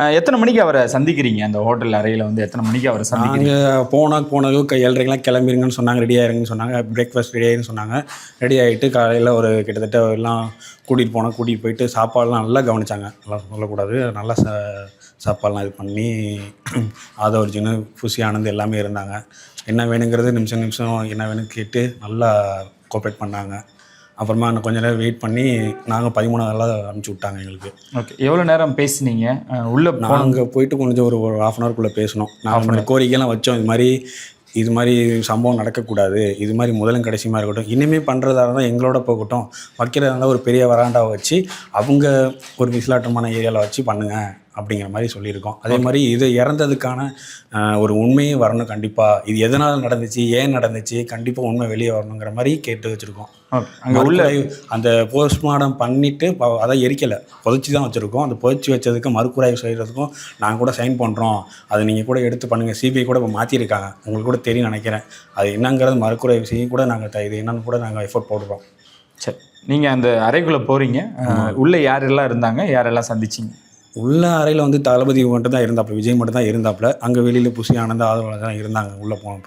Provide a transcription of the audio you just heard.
எத்தனை மணிக்கு அவரை சந்திக்கிறீங்க? அந்த ஹோட்டல் அறையில வந்து எத்தனை மணிக்கு அவரை சந்திக்கிறீங்க? நாங்கள் போனதும் 7:30க்கெலாம் கிளம்பிருங்கன்னு சொன்னாங்க. ரெடி ஆயிருங்கன்னு சொன்னாங்க. பிரேக்ஃபாஸ்ட் ரெடி ஆயிருன்னு சொன்னாங்க. ரெடி ஆகிட்டு காலையில் ஒரு கிட்டத்தட்ட எல்லாம் கூட்டிகிட்டு போயிட்டு சாப்பாடெலாம் நல்லா கவனிச்சாங்க. நல்லா சொல்லக்கூடாது, நல்லா சாப்பாடெலாம் இது பண்ணி ஆதவர்ஜுனு, புசி ஆனந்த் எல்லாமே இருந்தாங்க. என்ன வேணுங்கிறது நிமிஷம் என்ன வேணும்னு கேட்டு நல்லா கோஆப்ரேட் பண்ணாங்க. அப்புறமா கொஞ்ச நேரம் வெயிட் பண்ணி நாங்கள் 13 நாளாக அனுப்பிச்சி விட்டாங்க எங்களுக்கு. ஓகே. எவ்வளோ நேரம் பேசுனீங்க? உள்ளே நாங்கள் போயிட்டு கொஞ்சம் ஒரு 1/2 ஹவர்க்குள்ளே பேசணும். நாங்கள் கோரிக்கையெல்லாம் வச்சோம். இது மாதிரி சம்பவம் நடக்கக்கூடாது, இது மாதிரி முதலும் கடைசியுமா இருக்கட்டும், இனிமேல் பண்ணுறதா இருந்தால் எங்களோட போகட்டும், வைக்கிறதா இருந்தால் ஒரு பெரிய வராண்டாவை வச்சு அவங்க ஒரு விசிலாட்டமான ஏரியாவில் வச்சு பண்ணுங்கள் அப்படிங்கிற மாதிரி சொல்லியிருக்கோம். அதே மாதிரி இது இறந்ததுக்கான ஒரு உண்மையே வரணும் கண்டிப்பாக. இது எதனால் நடந்துச்சு, ஏன் நடந்துச்சு, கண்டிப்பாக உண்மை வெளியே வரணுங்கிற மாதிரி கேட்டு வச்சுருக்கோம். அங்கே உள்ள அந்த போஸ்ட்மார்ட்டம் பண்ணிவிட்டு அதான் எரிக்கலை, புதைச்சி தான் வச்சுருக்கோம். அந்த புதைச்சி வச்சதுக்கு மறுக்குறாய்வு செய்கிறதுக்கும் நாங்கள் கூட சைன் பண்ணுறோம். அதை நீங்கள் கூட எடுத்து பண்ணுங்கள். சிபிஐ கூட இப்போ மாற்றிருக்காங்க, உங்களுக்கு கூட தெரியும் நினைக்கிறேன். அது என்னங்கிறது மறுக்குறாய்வு செய்ய கூட நாங்கள் இது என்னன்னு கூட நாங்கள் எஃபோர்ட் போடுறோம். சரி, நீங்கள் அந்த அறைக்குள்ளே போகிறீங்க. உள்ளே யாரெல்லாம் இருந்தாங்க, யாரெல்லாம் சந்திச்சிங்க? உள்ள அறையில் வந்து தளபதி மட்டும் தான் இருந்தாப்புல, விஜய் மட்டும் தான் இருந்தாப்புல. அங்கே வெளியில் புசி ஆனந்த் ஆதரவாளர் தான் இருந்தாங்க உள்ளே போனப்போ.